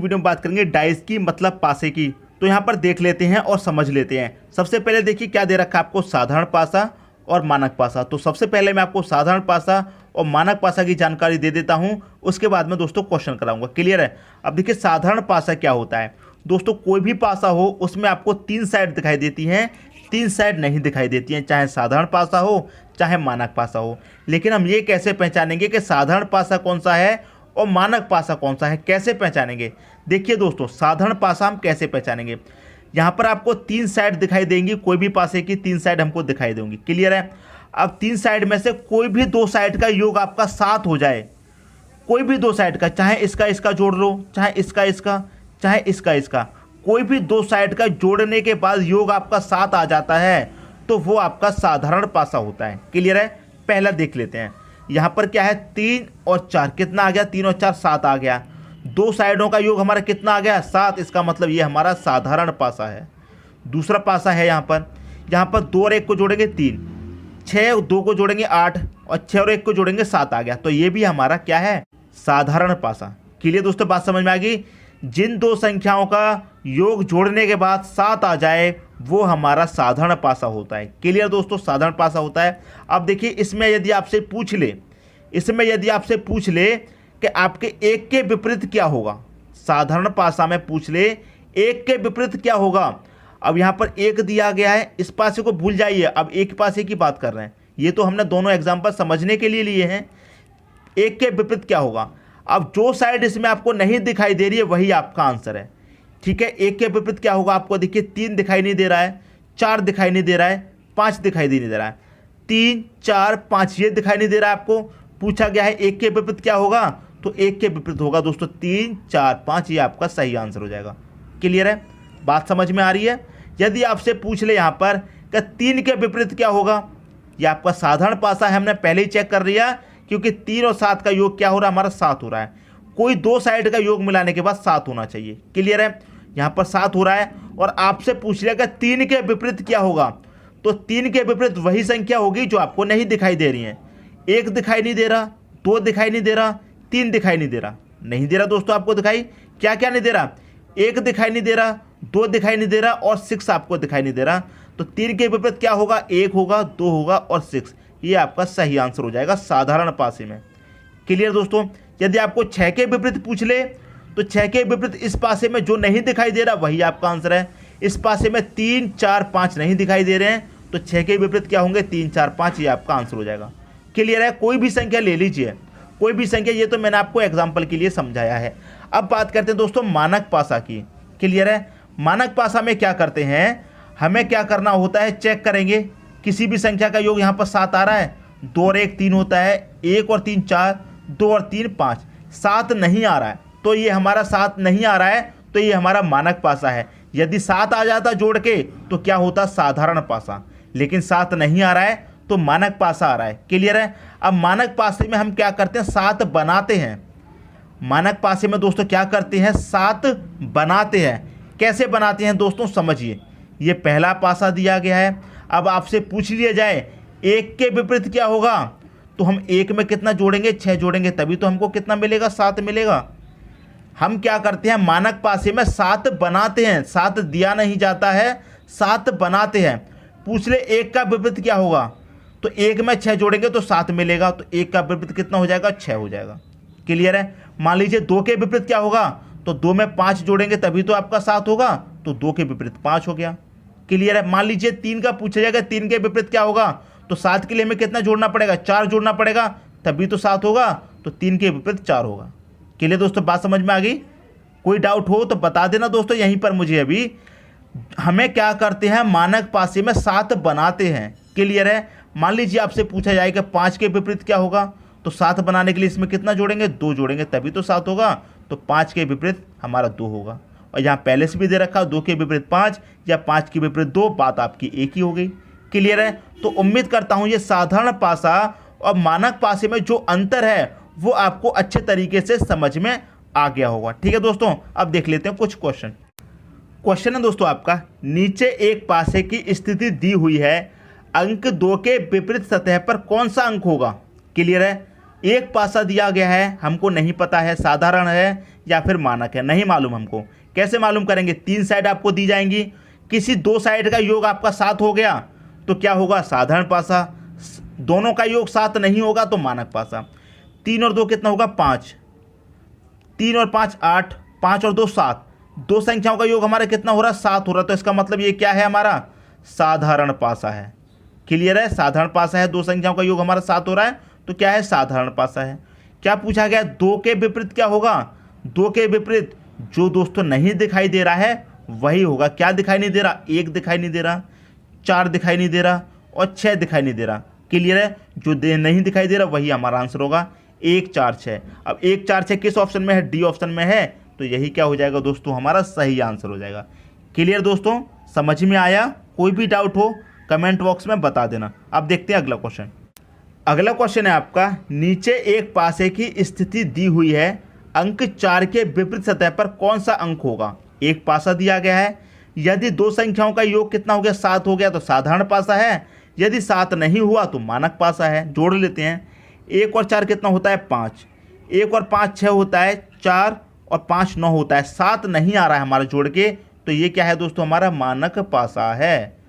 Video में बात करेंगे डाइस की मतलब पासे की। तो यहाँ पर देख लेते हैं और समझ लेते हैं। सबसे पहले देखिए क्या दे रखा है आपको, साधारण पासा और मानक पासा। तो सबसे पहले मैं आपको साधारण पासा और मानक पासा की जानकारी दे देता हूँ, उसके बाद में दोस्तों क्वेश्चन कराऊंगा। क्लियर है। अब देखिए साधारण पासा क्या होता है दोस्तों, कोई भी पासा हो उसमें आपको 3 साइड दिखाई देती हैं, 3 साइड नहीं दिखाई देती हैं, चाहे साधारण पासा हो चाहे मानक पासा हो। लेकिन हम ये कैसे पहचानेंगे कि साधारण पासा कौन सा है और मानक पासा कौन सा है, कैसे पहचानेंगे? देखिए दोस्तों, साधारण पासा हम कैसे पहचानेंगे, यहाँ पर आपको 3 साइड दिखाई देंगी, कोई भी पासे की 3 साइड हमको दिखाई देंगी। क्लियर है। अब 3 साइड में से कोई भी 2 साइड का योग आपका 7 हो जाए, कोई भी 2 साइड का, चाहे इसका इसका जोड़ लो, चाहे इसका इसका, चाहे इसका इसका, कोई भी 2 साइड का जोड़ने के बाद योग आपका 7 आ जाता है, तो वो आपका साधारण पासा होता है। क्लियर है। पहला देख लेते हैं, यहाँ पर क्या है 3 और 4, कितना आ गया, 3 और 4 7 आ गया। 2 साइडों का योग हमारा कितना आ गया, 7। इसका मतलब ये हमारा साधारण पासा है। दूसरा पासा है यहाँ पर 2 और 1 को जोड़ेंगे 3, 6 और 2 को जोड़ेंगे 8, और 6 और 1 को जोड़ेंगे 7 आ गया। तो ये भी हमारा क्या है, साधारण पासा। क्लियर दोस्तों, बात समझ में आ गई। जिन 2 संख्याओं का योग जोड़ने के बाद 7 आ जाए वो हमारा साधारण पासा होता है। क्लियर दोस्तों, साधारण पासा होता है। अब देखिए इसमें यदि आपसे पूछ ले कि आपके 1 के विपरीत क्या होगा, साधारण पासा में पूछ ले 1 के विपरीत क्या होगा। अब यहाँ पर 1 दिया गया है, इस पासे को भूल जाइए, अब एक पासे की बात कर रहे हैं। ये तो हमने दोनों एग्जाम्पल समझने के लिए लिए हैं। 1 के विपरीत क्या होगा, अब जो साइड इसमें आपको नहीं दिखाई दे रही है वही आपका आंसर है। ठीक है। 1 के विपरीत क्या होगा, आपको देखिए 3 दिखाई नहीं दे रहा है, 4 दिखाई नहीं दे रहा है, 5 दिखाई नहीं दे रहा है, 3 4 5 ये दिखाई नहीं दे रहा है। आपको पूछा गया है 1 के विपरीत क्या होगा, तो 1 के विपरीत होगा दोस्तों 3 4 5, ये आपका सही आंसर हो जाएगा। क्लियर है, बात समझ में आ रही है। यदि आपसे पूछ ले यहाँ पर कि 3 के विपरीत क्या होगा, ये आपका साधारण पासा है, हमने पहले ही चेक कर लिया, क्योंकि 3 और 7 का योग क्या हो रहा है, हमारा 7 हो रहा है। कोई 2 साइड का योग मिलाने के बाद 7 होना चाहिए। क्लियर है। यहाँ पर 7 हो रहा है और आपसे पूछ लिया कि 3 के विपरीत क्या होगा, तो 3 के विपरीत वही संख्या होगी जो आपको नहीं दिखाई दे रही है। 1 दिखाई नहीं दे रहा, 2 दिखाई नहीं दे रहा, 3 दिखाई नहीं दे रहा, नहीं दे रहा दोस्तों आपको दिखाई, क्या क्या नहीं दे रहा, 1 दिखाई नहीं दे रहा, 2 दिखाई नहीं दे रहा और 6 आपको दिखाई नहीं दे रहा। तो 3 के विपरीत क्या होगा, 1 होगा, 2 होगा और 6, ये आपका सही आंसर हो जाएगा साधारण पासे में। क्लियर दोस्तों। यदि आपको 6 के विपरीत पूछ ले, तो 6 के विपरीत इस पासे में जो नहीं दिखाई दे रहा वही आपका आंसर है। इस पासे में 3 4 5 नहीं दिखाई दे रहे हैं, तो 6 के विपरीत क्या होंगे, 3 4 5, ये आपका आंसर हो जाएगा। क्लियर है। कोई भी संख्या ले लीजिए, कोई भी संख्या, ये तो मैंने आपको एग्जाम्पल के लिए समझाया है। अब बात करते हैं दोस्तों मानक पासा की। क्लियर है। मानक पासा में क्या करते हैं, हमें क्या करना होता है, चेक करेंगे किसी भी संख्या का योग यहाँ पर 7 आ रहा है, 2 और 1 3 होता है, 1 और 3 4, 2 और 3 5, 7 नहीं आ रहा है, तो ये हमारा 7 नहीं आ रहा है, तो ये हमारा मानक पासा है। यदि 7 आ जाता जोड़ के तो क्या होता, साधारण पासा। लेकिन 7 नहीं आ रहा है तो मानक पासा आ रहा है। क्लियर है। अब मानक पासे में हम क्या करते हैं, 7 बनाते हैं। मानक पासे में दोस्तों क्या करते हैं, 7 बनाते हैं। कैसे बनाते हैं दोस्तों, समझिए। ये पहला पासा दिया गया है। अब आपसे पूछ लिया जाए 1 के विपरीत क्या होगा, तो हम 1 में कितना जोड़ेंगे, 6 जोड़ेंगे, तभी तो हमको कितना मिलेगा, 7 मिलेगा। हम क्या करते हैं, मानक पासे में 7 बनाते हैं, 7 दिया नहीं जाता है, 7 बनाते हैं। पूछ ले 1 का विपरीत क्या होगा, तो 1 में 6 जोड़ेंगे तो 7 मिलेगा, तो 1 का विपरीत कितना हो जाएगा, 6 हो जाएगा। क्लियर है। मान लीजिए 2 के विपरीत क्या होगा, तो 2 में 5 जोड़ेंगे तभी तो आपका 7 होगा, तो 2 के विपरीत 5 हो गया। क्लियर है। मान लीजिए 3 का पूछा जाएगा, 3 के विपरीत क्या होगा, तो 7 के लिए हमें कितना जोड़ना पड़ेगा, 4 जोड़ना पड़ेगा, तभी तो 7 होगा, तो 3 के विपरीत 4 होगा। क्लियर दोस्तों, बात समझ में आ गई। कोई डाउट हो तो बता देना दोस्तों यहीं पर मुझे। अभी हमें क्या करते हैं, मानक पासे में 7 बनाते हैं। क्लियर है। मान लीजिए आपसे पूछा जाए कि 5 के विपरीत क्या होगा, तो 7 बनाने के लिए इसमें कितना जोड़ेंगे, 2 जोड़ेंगे तभी तो 7 होगा, तो 5 के विपरीत हमारा 2 होगा। और यहाँ पहले से भी दे रखा 2 के विपरीत 5 या 5 के विपरीत 2, बात आपकी एक ही हो गई। क्लियर है। तो उम्मीद करता हूँ ये साधारण पासा और मानक पासे में जो अंतर है वो आपको अच्छे तरीके से समझ में आ गया होगा। ठीक है दोस्तों, अब देख लेते हैं कुछ क्वेश्चन है दोस्तों आपका, नीचे एक पासे की स्थिति दी हुई है, अंक 2 के विपरीत सतह पर कौन सा अंक होगा। क्लियर है। एक पासा दिया गया है, हमको नहीं पता है साधारण है या फिर मानक है, नहीं मालूम हमको। कैसे मालूम करेंगे? 3 साइड आपको दी जाएंगी, किसी 2 साइड का योग आपका 7 हो गया तो क्या होगा? साधारण पासा। दोनों का योग 7 नहीं होगा तो मानक पासा। 3 और 2 कितना होगा? 5। 3 और 5 8, 5 और 2 7। 2 संख्याओं का योग हमारा कितना हो रहा है? 7 हो रहा है। तो इसका मतलब ये क्या है? हमारा साधारण पासा है। क्लियर है? साधारण पासा है। 2 संख्याओं का योग हमारा 7 हो रहा है तो क्या है? साधारण पासा है। क्या पूछा गया? 2 के विपरीत क्या होगा? 2 के विपरीत जो दोस्तों नहीं दिखाई दे रहा है वही होगा। क्या दिखाई नहीं दे रहा? 1 दिखाई नहीं दे रहा, 4 दिखाई नहीं दे रहा और 6 दिखाई नहीं दे रहा। क्लियर है? जो नहीं दिखाई दे रहा वही हमारा आंसर होगा 1 4 6। अब 1 4 6 किस ऑप्शन में है? डी ऑप्शन में है। तो यही क्या हो जाएगा दोस्तों? हमारा सही आंसर हो जाएगा। क्लियर दोस्तों? समझ में आया? कोई भी डाउट हो कमेंट बॉक्स में बता देना। अब देखते हैं अगला क्वेश्चन। अगला क्वेश्चन है आपका, नीचे एक पासे की स्थिति दी हुई है, अंक 4 के विपरीत सतह पर कौन सा अंक होगा? एक पासा दिया गया है, यदि 2 संख्याओं का योग कितना हो गया? 7 हो गया तो साधारण पासा है, यदि 7 नहीं हुआ तो मानक पासा है। जोड़ लेते हैं। 1 और 4 कितना होता है? 5। 1 और 5 6 होता है, 4 और 5 9 होता है। 7 नहीं आ रहा है हमारा जोड़ के, तो ये क्या है दोस्तों? हमारा मानक पासा है।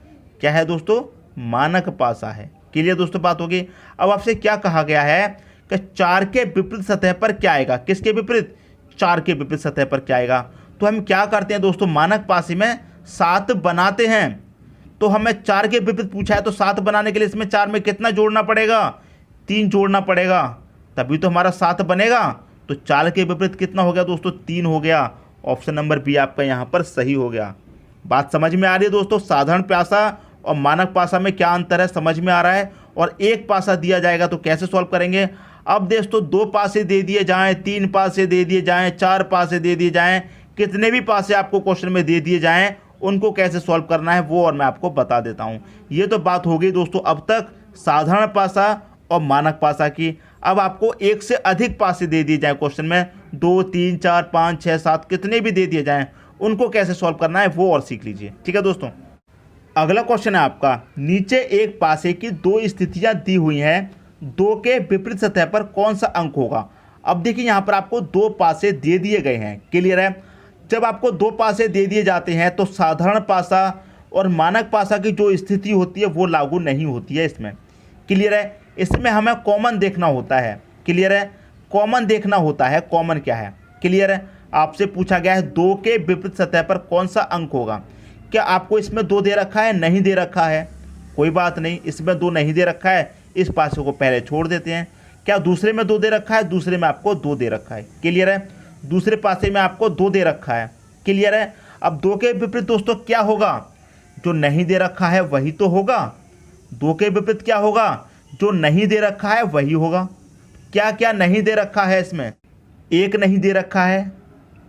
क्या है दोस्तों? मानक पासा है। क्लियर दोस्तों बात होगी। अब आपसे क्या कहा गया है कि 4 के विपरीत सतह पर क्या आएगा? किसके विपरीत? 4 के विपरीत सतह पर क्या आएगा? तो हम क्या करते हैं दोस्तों? मानक पासे में 7 बनाते हैं। तो हमें 4 के विपरीत पूछा है तो 7 बनाने के लिए इसमें 4 में कितना जोड़ना पड़ेगा? 3 जोड़ना पड़ेगा, तभी तो हमारा 7 बनेगा। तो 4 के विपरीत कितना हो गया दोस्तों? 3 हो गया। ऑप्शन नंबर बी आपका यहाँ पर सही हो गया। बात समझ में आ रही है दोस्तों? साधारण पासा और मानक पासा में क्या अंतर है समझ में आ रहा है। और एक पासा दिया जाएगा तो कैसे सॉल्व करेंगे? अब दोस्तों 2 पासे दे दिए जाएं, 3 पासे दे दिए जाएं, 4 पासे दे दिए जाएं, कितने भी पासे आपको क्वेश्चन में दे दिए जाएं, उनको कैसे सॉल्व करना है वो और मैं आपको बता देता हूं। ये तो बात हो गई दोस्तों अब तक साधारण पासा और मानक पासा की। अब आपको एक से अधिक पासे दे दिए जाएं क्वेश्चन में, 2 3 4 5 6 7 कितने भी दे दिए जाएं, उनको कैसे सॉल्व करना है वो और सीख लीजिए। ठीक है दोस्तों। अगला क्वेश्चन है आपका, नीचे एक पासे की 2 स्थितियां दी हुई हैं, 2 के विपरीत सतह पर कौन सा अंक होगा? अब देखिए यहाँ पर आपको 2 पासे दे दिए गए हैं। क्लियर है? जब आपको 2 पासे दे दिए जाते हैं तो साधारण पासा और मानक पासा की जो स्थिति होती है वो लागू नहीं होती है इसमें। क्लियर है? इसमें हमें कॉमन देखना होता है। क्लियर है? कॉमन देखना होता है। कॉमन क्या है? क्लियर है? आपसे पूछा गया है 2 के विपरीत सतह पर कौन सा अंक होगा। क्या आपको इसमें 2 दे रखा है? नहीं दे रखा है, कोई बात नहीं, इसमें 2 नहीं दे रखा है, इस पासे को पहले छोड़ देते हैं। क्या दूसरे में 2 दे रखा है? दूसरे में आपको 2 दे रखा है। क्लियर है? दूसरे पासे में आपको 2 दे रखा है। क्लियर है? अब 2 के विपरीत दोस्तों क्या होगा? जो नहीं दे रखा है वही तो होगा। 2 के विपरीत क्या होगा? जो नहीं दे रखा है वही होगा। क्या क्या नहीं दे रखा है इसमें? 1 नहीं दे रखा है।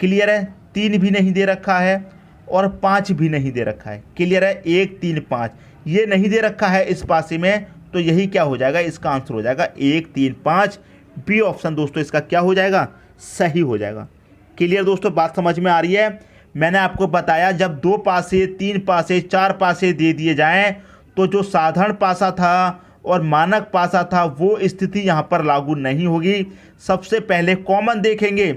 क्लियर है? 3 भी नहीं दे रखा है और 5 भी नहीं दे रखा है। क्लियर है? 1 3 5 ये नहीं दे रखा है इस पासे में, तो यही क्या हो जाएगा? इसका आंसर हो जाएगा 1 3 5। बी ऑप्शन दोस्तों इसका क्या हो जाएगा? सही हो जाएगा। क्लियर दोस्तों बात समझ में आ रही है? मैंने आपको बताया जब 2 पासे 3 पासे 4 पासे दे दिए जाएं तो जो साधारण पासा था और मानक पासा था वो स्थिति यहाँ पर लागू नहीं होगी। सबसे पहले कॉमन देखेंगे,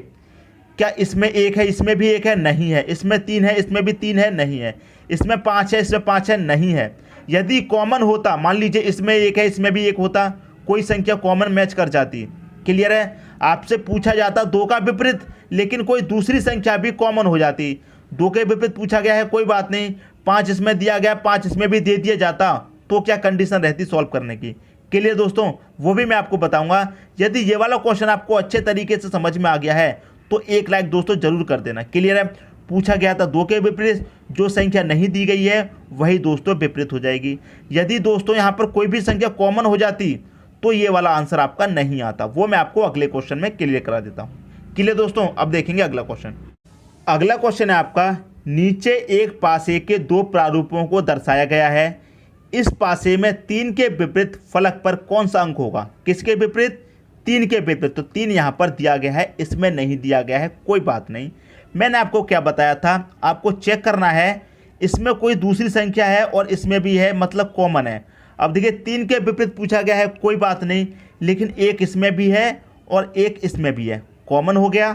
क्या इसमें 1 है, इसमें भी 1 है? नहीं है। इसमें 3 है, इसमें भी 3 है? नहीं है। इसमें 5 है, इसमें 5 है? नहीं है। यदि कॉमन होता, मान लीजिए इसमें 1 है, इसमें भी 1 होता, कोई संख्या कॉमन मैच कर जाती। क्लियर है? आपसे पूछा जाता 2 का विपरीत, लेकिन कोई दूसरी संख्या भी कॉमन हो जाती। 2 के विपरीत पूछा गया है, कोई बात नहीं, 5 इसमें दिया गया, 5 इसमें भी दे दिया जाता, तो क्या कंडीशन रहती सॉल्व करने की। क्लियर दोस्तों? वो भी मैं आपको बताऊंगा। यदि ये वाला क्वेश्चन आपको अच्छे तरीके से समझ में आ गया है तो 1 लाइक दोस्तों जरूर कर देना। क्लियर है? पूछा गया था 2 के विपरीत, जो संख्या नहीं दी गई है वही दोस्तों विपरीत हो जाएगी। यदि दोस्तों यहाँ पर कोई भी संख्या कॉमन हो जाती तो ये वाला आंसर आपका नहीं आता। वो मैं आपको अगले क्वेश्चन में क्लियर करा देता हूँ। क्लियर दोस्तों? अब देखेंगे अगला क्वेश्चन। अगला क्वेश्चन है आपका, नीचे एक पासे के 2 प्रारूपों को दर्शाया गया है, इस पासे में 3 के विपरीत फलक पर कौन सा अंक होगा? किसके विपरीत? 3 के विपरीत। तो 3 यहाँ पर दिया गया है, इसमें नहीं दिया गया है, कोई बात नहीं। मैंने आपको क्या बताया था? आपको चेक करना है इसमें कोई दूसरी संख्या है और इसमें भी है, मतलब कॉमन है। अब देखिए 3 के विपरीत पूछा गया है, कोई बात नहीं, लेकिन 1 इसमें भी है और 1 इसमें भी है, कॉमन हो गया।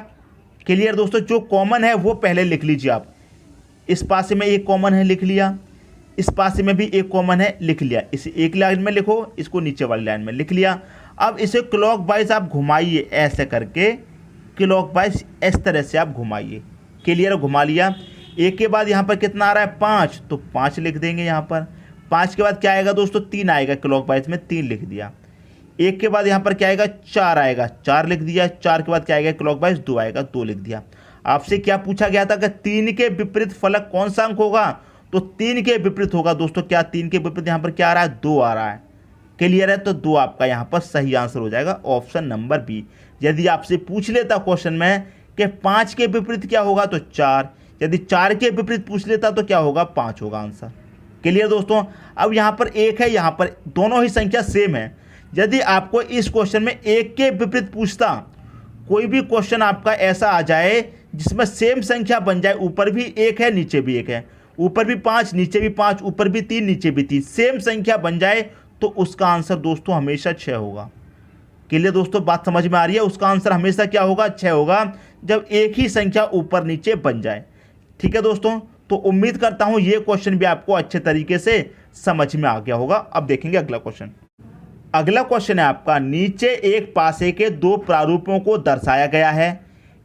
क्लियर दोस्तों, जो कॉमन है वो पहले लिख लीजिए आप। इस पासे में एक कॉमन है लिख लिया, इस पासे में भी एक कॉमन है लिख लिया, इसे एक लाइन में लिखो, इसको नीचे वाली लाइन में लिख लिया। अब इसे क्लॉक वाइज आप घुमाइए, ऐसे करके क्लॉक वाइज इस तरह से आप घुमाइए। क्लियर, घुमा लिया। एक के बाद यहाँ पर कितना आ रहा है 5, तो 5 लिख देंगे यहाँ पर। 5 के बाद क्या आएगा दोस्तों 3 आएगा, क्लॉक वाइज में 3 लिख दिया। एक के बाद यहाँ पर क्या आएगा 4 आएगा, 4 लिख दिया। 4 के बाद क्या आएगा क्लॉक वाइज 2 आएगा, 2 लिख दिया। आपसे क्या पूछा गया था कि 3 के विपरीत फलक कौन सा अंक होगा, तो 3 के विपरीत होगा दोस्तों। क्या 3 के विपरीत यहाँ पर क्या आ रहा है 2 आ रहा है। क्लियर है, तो 2 आपका यहाँ पर सही आंसर हो जाएगा, ऑप्शन नंबर बी। यदि आपसे पूछ लेता क्वेश्चन में कि 5 के विपरीत क्या होगा तो 4, यदि 4 के विपरीत पूछ लेता तो क्या होगा 5 होगा आंसर। क्लियर दोस्तों, अब यहाँ पर 1 है, यहाँ पर दोनों ही संख्या सेम है। यदि आपको इस क्वेश्चन में 1 के विपरीत पूछता, कोई भी क्वेश्चन आपका ऐसा आ जाए जिसमें सेम संख्या बन जाए, ऊपर भी 1 है नीचे भी 1 है, ऊपर भी 5 नीचे भी 5, ऊपर भी 3 नीचे भी 3, सेम संख्या बन जाए तो उसका आंसर दोस्तों हमेशा 6 होगा। क्लियर दोस्तों, बात समझ में आ रही है। उसका आंसर हमेशा क्या होगा 6 होगा, जब एक ही संख्या ऊपर नीचे बन जाए। ठीक है दोस्तों, तो उम्मीद करता हूं ये क्वेश्चन भी आपको अच्छे तरीके से समझ में आ गया होगा। अब देखेंगे अगला क्वेश्चन। अगला क्वेश्चन है आपका, नीचे एक पासे के 2 प्रारूपों को दर्शाया गया है।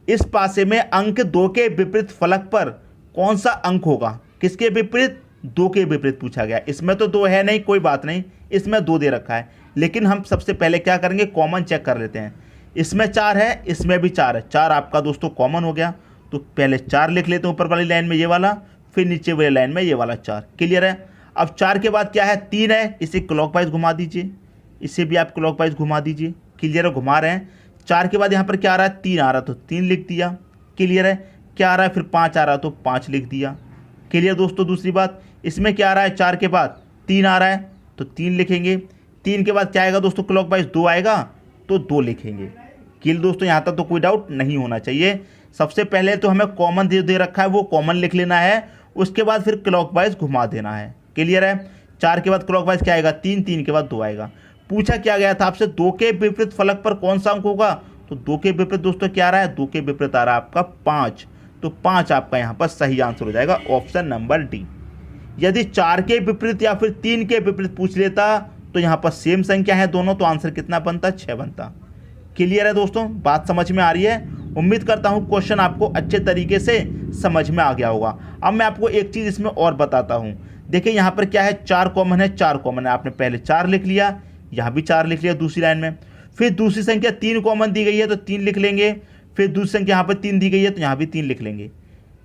इस पासे में अंक 2 के विपरीत फलक पर कौन सा अंक होगा। किसके विपरीत, 2 के विपरीत पूछा गया। इसमें तो 2 है नहीं, कोई बात नहीं, इसमें 2 दे रखा है, लेकिन हम सबसे पहले क्या करेंगे कॉमन चेक कर लेते हैं। इसमें 4 है, इसमें भी 4 है, 4 आपका दोस्तों कॉमन हो गया। तो पहले 4 लिख लेते हैं ऊपर वाली लाइन में ये वाला, फिर नीचे वाली लाइन में ये वाला 4। क्लियर है। अब 4 के बाद क्या है 3 है, इसे क्लॉकवाइज घुमा दीजिए, इसे भी आप क्लॉकवाइज घुमा दीजिए। क्लियर है, घुमा रहे हैं। 4 के बाद यहाँ पर क्या आ रहा है 3 आ रहा है, तो 3 लिख दिया। क्लियर है, क्या आ रहा है फिर 5 आ रहा है, तो 5 लिख दिया। क्लियर दोस्तों, दूसरी बात, इसमें क्या आ रहा है 4 के बाद 3 आ रहा है, तो 3 लिखेंगे। 3 के बाद क्या आएगा दोस्तों क्लॉकवाइज 2 आएगा, तो 2 लिखेंगे। क्लियर दोस्तों, यहाँ तक तो कोई डाउट नहीं होना चाहिए। सबसे पहले तो हमें कॉमन दे रखा है, वो कॉमन लिख लेना है, उसके बाद फिर क्लॉकवाइज घुमा देना है। क्लियर है। 4 के बाद क्लॉकवाइज क्या आएगा 3, 3 के बाद 2 आएगा। पूछा क्या गया था आपसे 2 के विपरीत फलक पर कौन सा अंक होगा, तो 2 के विपरीत दोस्तों क्या आ रहा है, 2 के विपरीत आ रहा है आपका 5, तो 5 आपका यहाँ पर सही आंसर हो जाएगा, ऑप्शन नंबर डी। यदि 4 के विपरीत या फिर 3 के विपरीत पूछ लेता तो यहाँ पर सेम संख्या है दोनों, तो आंसर कितना बनता 6 बनता। क्लियर है दोस्तों, बात समझ में आ रही है। उम्मीद करता हूँ क्वेश्चन आपको अच्छे तरीके से समझ में आ गया होगा। अब मैं आपको एक चीज़ इसमें और बताता हूँ। देखिए यहाँ पर क्या है 4 कॉमन है, 4 कॉमन है, आपने पहले 4 लिख लिया, यहाँ भी 4 लिख लिया दूसरी लाइन में। फिर दूसरी संख्या 3 कॉमन दी गई है तो 3 लिख लेंगे। फिर दूसरी संख्या यहाँ पर 3 दी गई है तो यहाँ भी 3 लिख लेंगे।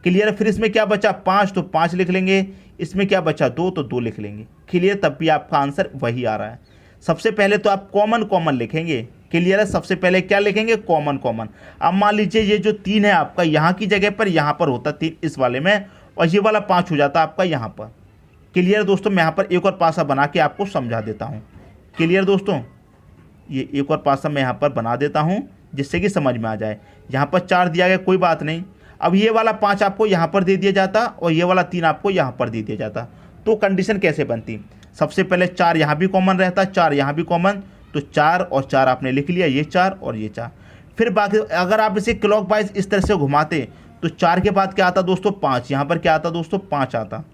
क्लियर है। फिर इसमें क्या बचा 5, तो 5 लिख लेंगे। इसमें क्या बचा 2, तो 2 लिख लेंगे। क्लियर, तब भी आपका आंसर वही आ रहा है। सबसे पहले तो आप कॉमन कॉमन लिखेंगे। क्लियर है, सबसे पहले क्या लिखेंगे कॉमन कॉमन। अब मान लीजिए ये जो 3 है आपका यहाँ की जगह पर यहाँ पर होता 3 इस वाले में, और ये वाला 5 हो जाता आपका यहाँ पर। क्लियर दोस्तों, मैं यहाँ पर एक और पासा बना के आपको समझा देता हूँ। क्लियर दोस्तों, ये एक और पासा मैं यहाँ पर बना देता हूँ जिससे कि समझ में आ जाए। यहाँ पर 4 दिया गया, कोई बात नहीं। अब ये वाला 5 आपको यहाँ पर दे दिया जाता और ये वाला 3 आपको यहाँ पर दे दिया जाता, तो कंडीशन कैसे बनती। सबसे पहले 4 यहाँ भी कॉमन रहता, 4 यहाँ भी कॉमन, तो 4 और 4 आपने लिख लिया, ये 4 और ये 4। फिर बाकी अगर आप इसे क्लॉकवाइज इस तरह से घुमाते तो 4 के बाद क्या आता दोस्तों 5, यहाँ पर क्या आता दोस्तों 5 आता।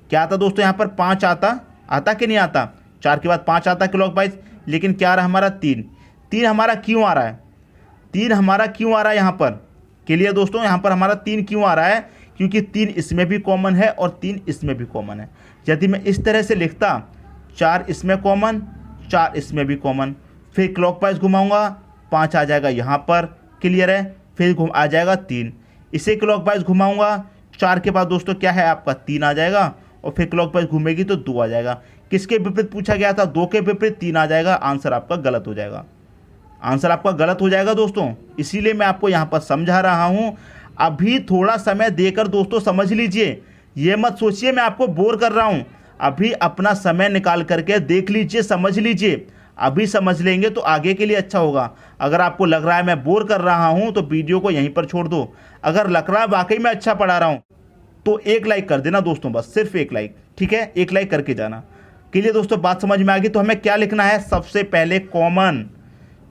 क्या आता दोस्तों यहाँ पर 5 आता कि नहीं आता। 4 के बाद 5 आता क्लॉकवाइज, लेकिन क्या आ रहा है हमारा 3 हमारा क्यों आ रहा है, 3 हमारा क्यों आ रहा है यहाँ पर। क्लियर दोस्तों, यहाँ पर हमारा 3 क्यों आ रहा है, क्योंकि 3 इसमें भी कॉमन है और 3 इसमें भी कॉमन है। यदि मैं इस तरह से लिखता 4 इसमें कॉमन, 4 इसमें भी कॉमन, फिर क्लॉकवाइज घुमाऊंगा 5 आ जाएगा यहाँ पर। क्लियर है, फिर आ जाएगा 3, इसे क्लॉकवाइज घुमाऊंगा 4 के बाद दोस्तों क्या है आपका 3 आ जाएगा, और फिर क्लॉकवाइज घूमेगी तो 2 आ जाएगा। किसके विपरीत पूछा गया था, 2 के विपरीत 3 आ जाएगा। आंसर आपका गलत हो जाएगा, आंसर आपका गलत हो जाएगा दोस्तों। इसीलिए मैं आपको यहाँ पर समझा रहा हूँ। अभी थोड़ा समय देकर दोस्तों समझ लीजिए, ये मत सोचिए मैं आपको बोर कर रहा हूँ। अभी अपना समय निकाल करके देख लीजिए, समझ लीजिए। अभी समझ लेंगे तो आगे के लिए अच्छा होगा। अगर आपको लग रहा है मैं बोर कर रहा हूँ तो वीडियो को यहीं पर छोड़ दो। अगर लग रहा है वाकई मैं अच्छा पढ़ा रहा हूँ तो एक लाइक कर देना दोस्तों, बस सिर्फ एक लाइक, ठीक है, एक लाइक करके जाना। के लिए दोस्तों बात समझ में आ गई। तो हमें क्या लिखना है, सबसे पहले कॉमन।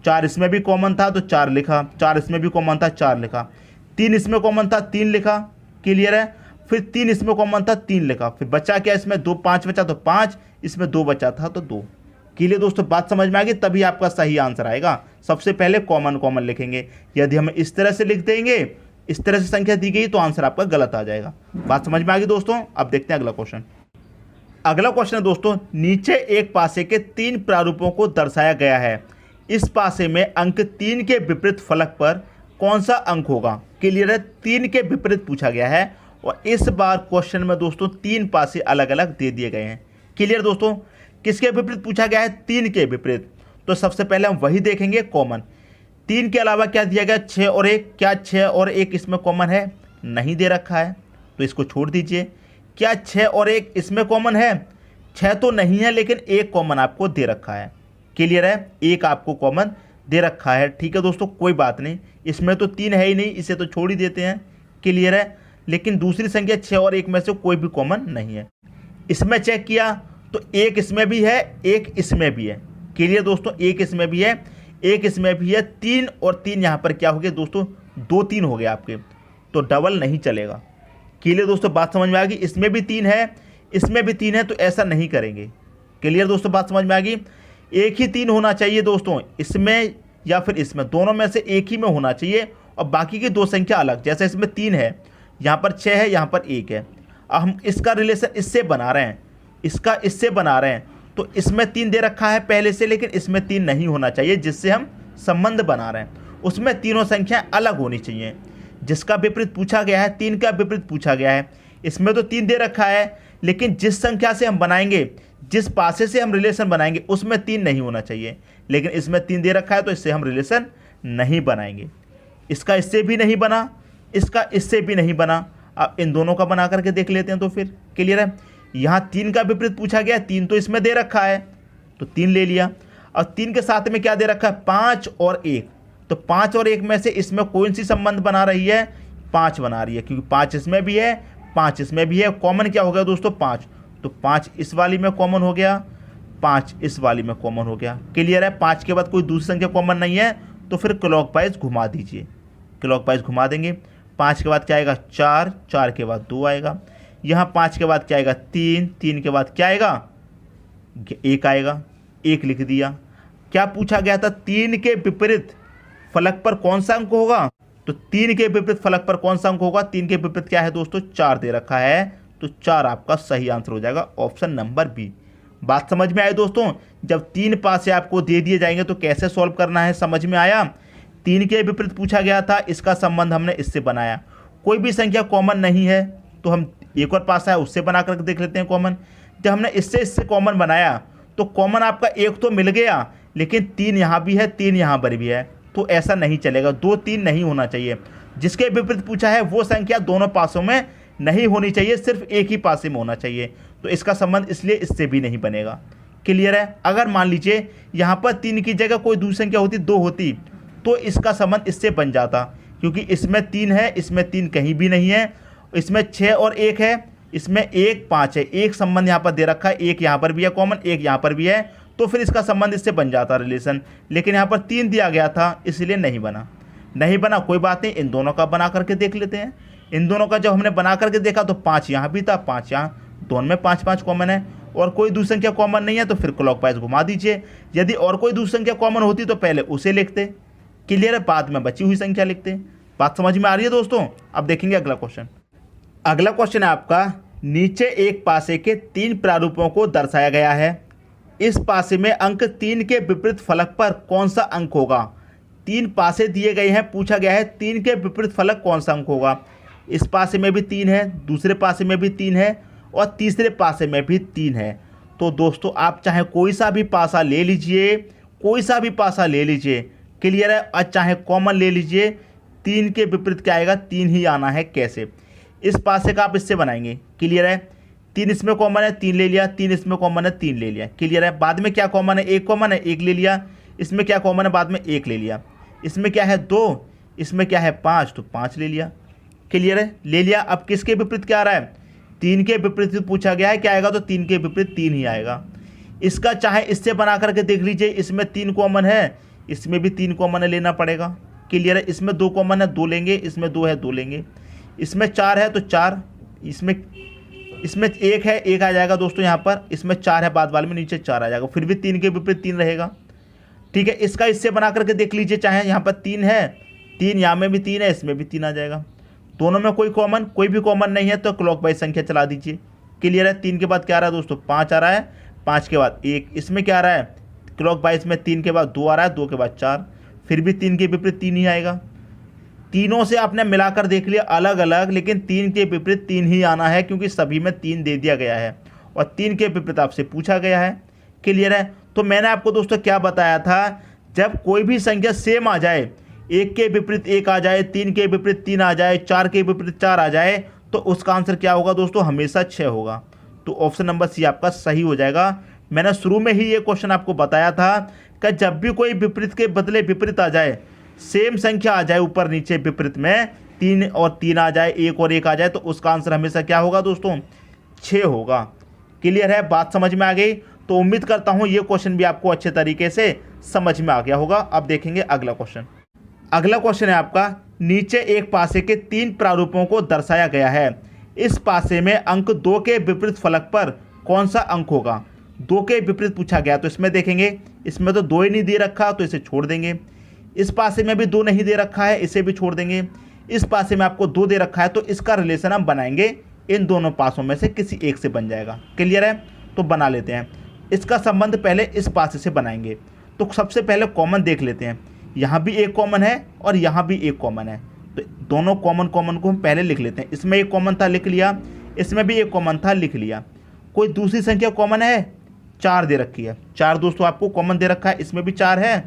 4 इसमें भी कॉमन था तो 4 लिखा, 4 इसमें भी कॉमन था 4 लिखा। 3 इसमें कॉमन था, 3 लिखा, क्लियर है। फिर 3 इसमें कॉमन था, 3 लिखा, फिर बचा क्या इसमें 2, 5 बचा तो 5, इसमें 2 बचा था तो 2। क्लियर दोस्तों, बात समझ में आ गई, तभी आपका सही आंसर आएगा। सबसे पहले कॉमन कॉमन लिखेंगे, यदि हम इस तरह से लिख देंगे, इस तरह से संख्या दी गई तो आंसर आपका गलत आ जाएगा। बात समझ में आ गई दोस्तों। अब देखते हैं अगला क्वेश्चन। अगला क्वेश्चन है दोस्तों, नीचे एक पासे के 3 प्रारूपों को दर्शाया गया है, इस पासे में अंक 3 के विपरीत फलक पर कौन सा अंक होगा। क्लियर है, 3 के विपरीत पूछा गया है और इस बार क्वेश्चन में दोस्तों 3 पासे अलग अलग दे दिए गए हैं। क्लियर दोस्तों, किसके विपरीत पूछा गया है, 3 के विपरीत। तो सबसे पहले हम वही देखेंगे कॉमन। 3 के अलावा क्या दिया गया, 6 और 1। क्या 6 और 1 इसमें कॉमन है, नहीं दे रखा है, तो इसको छोड़ दीजिए। क्या 6 और 1 इसमें कॉमन है, 6 तो नहीं है लेकिन 1 कॉमन आपको दे रखा है। क्लियर है, 1 आपको कॉमन दे रखा है। ठीक है दोस्तों, कोई बात नहीं, इसमें तो 3 है ही नहीं, इसे तो छोड़ ही देते हैं। क्लियर है, लेकिन दूसरी संख्या 6 और 1 में से कोई भी कॉमन नहीं है। इसमें चेक किया तो 1 इसमें भी है, 1 इसमें भी है। क्लियर दोस्तों, 1 इसमें भी है, 1 इसमें भी है, 3 और 3 यहाँ पर क्या हो गया दोस्तों, 2 3 हो गया आपके, तो डबल नहीं चलेगा। क्लियर दोस्तों, बात समझ में आ गई। इसमें भी 3 है, इसमें भी 3 है, तो ऐसा नहीं करेंगे। क्लियर दोस्तों, बात समझ में आ गई। एक ही 3 होना चाहिए दोस्तों, इसमें या फिर इसमें, दोनों में से एक ही में होना चाहिए और बाकी की 2 संख्या अलग। जैसे इसमें 3 है, यहाँ पर 6 है, यहाँ पर 1 है। अब हम इसका रिलेशन इससे बना रहे हैं, इसका इससे बना रहे हैं, तो इसमें 3 दे रखा है पहले से, लेकिन इसमें 3 नहीं होना चाहिए। जिससे हम संबंध बना रहे हैं उसमें तीनों संख्याएं अलग होनी चाहिए। जिसका विपरीत पूछा गया है, 3 का विपरीत पूछा गया है, इसमें तो 3 दे रखा है, लेकिन जिस संख्या से हम बनाएंगे, जिस पासे से हम रिलेशन बनाएंगे उसमें 3 नहीं होना चाहिए, लेकिन इसमें 3 दे रखा है, तो इससे हम रिलेशन नहीं बनाएंगे। इसका इससे भी नहीं बना, इसका इससे भी नहीं बना। अब इन दोनों का बना करके देख लेते हैं तो फिर क्लियर है। यहाँ 3 का विपरीत पूछा गया, 3 तो इसमें दे रखा है, तो 3 ले लिया। और 3 के साथ में क्या दे रखा है, 5 और 1, तो 5 और 1 में से इसमें कौन सी संबंध बना रही है, 5 बना रही है, क्योंकि 5 इसमें भी है, 5 इसमें भी है। कॉमन क्या हो गया दोस्तों, 5, तो 5 इस वाली में कॉमन हो गया, 5 इस वाली में कॉमन हो गया। क्लियर है, 5 के बाद कोई दूसरी संख्या कॉमन नहीं है, तो फिर क्लॉकवाइज घुमा दीजिए। क्लॉकवाइज घुमा देंगे, 5 के बाद क्या आएगा, 4, 4 के बाद 2 आएगा। यहाँ 5 के बाद क्या आएगा, 3, 3 के बाद क्या आएगा, 1 आएगा, 1 लिख दिया। क्या पूछा गया था, 3 के विपरीत फलक पर कौन सा अंक होगा, तो 3 के विपरीत फलक पर कौन सा अंक होगा, 3 के विपरीत क्या है दोस्तों, 4 दे रखा है, तो 4 आपका सही आंसर हो जाएगा, ऑप्शन नंबर बी। बात समझ में आई दोस्तों। जब 3 पासे आपको दे दिए जाएंगे तो कैसे सॉल्व करना है, समझ में आया। 3 के विपरीत पूछा गया था, इसका संबंध हमने इससे बनाया। कोई भी संख्या कॉमन नहीं है तो हम एक और पासा है उससे बना करके देख लेते हैं कॉमन। जब हमने इससे कॉमन बनाया तो कॉमन आपका 1 तो मिल गया, लेकिन 3 यहाँ भी है, 3 यहाँ पर भी है, तो ऐसा नहीं चलेगा। 2 3 नहीं होना चाहिए। जिसके विपरीत पूछा है वो संख्या दोनों पासों में नहीं होनी चाहिए, सिर्फ एक ही पासे में होना चाहिए, तो इसका संबंध इसलिए इससे भी नहीं बनेगा। क्लियर है। अगर मान लीजिए यहाँ पर 3 की जगह कोई दूसरी संख्या होती, 2 होती, तो इसका संबंध इससे बन जाता, क्योंकि इसमें 3 है, इसमें 3 कहीं भी नहीं है, इसमें 6 और 1 है, इसमें 1 5 है, एक संबंध यहाँ पर दे रखा है, 1 यहाँ पर भी है कॉमन, 1 यहाँ पर भी है, तो फिर इसका संबंध इससे बन जाता रिलेशन। लेकिन यहाँ पर 3 दिया गया था, इसलिए नहीं बना। नहीं बना, कोई बात नहीं, इन दोनों का बना करके देख लेते हैं। इन दोनों का जब हमने बना करके देखा तो 5 यहाँ भी था, 5 यहाँ, दोनों में 5 5 कॉमन है, और कोई दूसरी संख्या कॉमन नहीं है, तो फिर क्लॉकवाइज घुमा दीजिए। यदि और कोई दूसरी संख्या कॉमन होती तो पहले उसे लिखते, क्लियर है, बाद में बची हुई संख्या लिखते। बात समझ में आ रही है दोस्तों। अब देखेंगे अगला क्वेश्चन। अगला क्वेश्चन है आपका, नीचे एक पासे के 3 प्रारूपों को दर्शाया गया है, इस पासे में अंक 3 के विपरीत फलक पर कौन सा अंक होगा। 3 पासे दिए गए हैं, पूछा गया है 3 के विपरीत फलक कौन सा अंक होगा। इस पासे में भी 3 है, दूसरे पासे में भी 3 है, और तीसरे पासे में भी 3 है। तो दोस्तों आप चाहे कोई सा भी पासा ले लीजिए, कोई सा भी पासा ले लीजिए, क्लियर है, और चाहे कॉमन ले लीजिए, 3 के विपरीत क्या आएगा, 3 ही आना है। कैसे, इस पासे का आप इससे बनाएंगे, क्लियर है, 3 इसमें कॉमन है, 3 ले लिया, 3 इसमें कॉमन है, 3 ले लिया, क्लियर है। बाद में क्या कॉमन है, 1 कॉमन है, 1 ले लिया, इसमें क्या कॉमन है, बाद में 1 ले लिया, इसमें क्या है 2, इसमें क्या है 5, तो 5 ले लिया, क्लियर है, ले लिया। अब किसके विपरीत क्या आ रहा है, 3 के विपरीत पूछा गया है, क्या आएगा, तो 3 के विपरीत 3 ही आएगा। इसका चाहे इससे बना करके देख लीजिए, इसमें 3 कॉमन है, इसमें भी 3 कॉमन है, लेना पड़ेगा, क्लियर है। इसमें 2 कॉमन है 2 लेंगे, इसमें 2 है 2 लेंगे, इसमें 4 है तो 4, इसमें 1 है 1 आ जाएगा दोस्तों यहाँ पर, इसमें 4 है बाद वाले में, नीचे 4 आ जाएगा, फिर भी 3 के विपरीत 3 रहेगा। ठीक है, इसका इससे बना करके देख लीजिए, चाहे यहाँ पर 3 है 3, यहाँ में भी 3 है, इसमें भी 3 आ जाएगा। दोनों में कोई भी कॉमन नहीं है तो क्लॉकवाइज संख्या चला दीजिए। क्लियर है। 3 के बाद क्या आ रहा है दोस्तों 5 आ रहा है, 5 के बाद 1, इसमें क्या आ रहा है क्लॉकवाइज में 3 के बाद 2 आ रहा है, 2 के बाद 4, फिर भी 3 के विपरीत 3 ही आएगा। तीनों से आपने मिलाकर देख लिया अलग अलग, लेकिन 3 के विपरीत 3 ही आना है क्योंकि सभी में 3 दे दिया गया है और 3 के विपरीत आपसे पूछा गया है। क्लियर है। तो मैंने आपको दोस्तों क्या बताया था, जब कोई भी संख्या सेम आ जाए, 1 के विपरीत 1 आ जाए, 3 के विपरीत 3 आ जाए, 4 के विपरीत 4 आ जाए, तो उसका आंसर क्या होगा दोस्तों, हमेशा 6 होगा। तो ऑप्शन नंबर सी आपका सही हो जाएगा। मैंने शुरू में ही ये क्वेश्चन आपको बताया था कि जब भी कोई विपरीत के बदले विपरीत आ जाए, सेम संख्या आ जाए ऊपर नीचे विपरीत में, 3 और 3 आ जाए, 1 और 1 आ जाए, तो उसका आंसर हमेशा क्या होगा दोस्तों, 6 होगा। क्लियर है, बात समझ में आ गई। तो उम्मीद करता हूँ ये क्वेश्चन भी आपको अच्छे तरीके से समझ में आ गया होगा। अब देखेंगे अगला क्वेश्चन। अगला क्वेश्चन है आपका, नीचे एक पासे के 3 प्रारूपों को दर्शाया गया है। इस पासे में अंक 2 के विपरीत फलक पर कौन सा अंक होगा। 2 के विपरीत पूछा गया, तो इसमें देखेंगे, इसमें तो 2 ही नहीं दे रखा तो इसे छोड़ देंगे। इस पासे में भी 2 नहीं दे रखा है, इसे भी छोड़ देंगे। इस पासे में आपको 2 दे रखा है, तो इसका रिलेशन हम बनाएंगे, इन दोनों पासों में से किसी एक से बन जाएगा। क्लियर है, तो बना लेते हैं। इसका संबंध पहले इस पासे से बनाएंगे। तो सबसे पहले कॉमन देख लेते हैं, यहाँ भी एक कॉमन है और यहाँ भी एक कॉमन है, तो दोनों कॉमन को हम पहले लिख लेते हैं। इसमें एक कॉमन था लिख लिया, इसमें भी एक कॉमन था लिख लिया। कोई दूसरी संख्या कॉमन है, 4 दे रखी है, 4 दोस्तों आपको कॉमन दे रखा है, इसमें भी 4 है,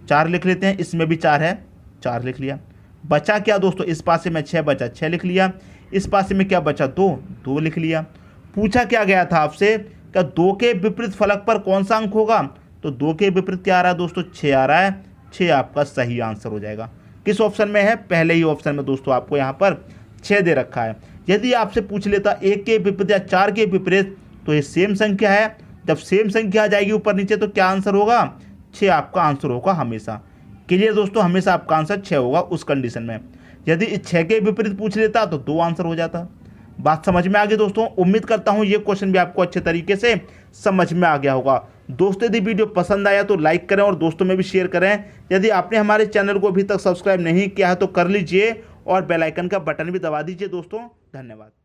4 लिख लेते हैं, इसमें भी 4 है, 4 लिख लिया। बचा क्या दोस्तों, इस पासे में 6 बचा, 6 लिख लिया। इस पासे में क्या बचा, 2, 2 लिख लिया। पूछा क्या गया था आपसे, क्या 2 के विपरीत फलक पर कौन सा अंक होगा, तो 2 के विपरीत क्या आ रहा है दोस्तों, 6 आ रहा है, 6 आपका सही आंसर हो जाएगा। किस ऑप्शन में है, पहले ही ऑप्शन में दोस्तों आपको यहाँ पर 6 दे रखा है। यदि आपसे पूछ लेता 1 के विपरीत या 4 के विपरीत, तो ये सेम संख्या है, जब सेम संख्या आ जाएगी ऊपर नीचे तो क्या आंसर होगा, 6 आपका आंसर होगा हमेशा। क्लियर दोस्तों, हमेशा आपका आंसर 6 होगा उस कंडीशन में। यदि 6 के विपरीत पूछ लेता तो 2 आंसर हो जाता। बात समझ में आ गई दोस्तों। उम्मीद करता हूं ये क्वेश्चन भी आपको अच्छे तरीके से समझ में आ गया होगा। दोस्तों यदि वीडियो पसंद आया तो लाइक करें और दोस्तों में भी शेयर करें। यदि आपने हमारे चैनल को अभी तक सब्सक्राइब नहीं किया है तो कर लीजिए और बेल आइकन का बटन भी दबा दीजिए दोस्तों। धन्यवाद।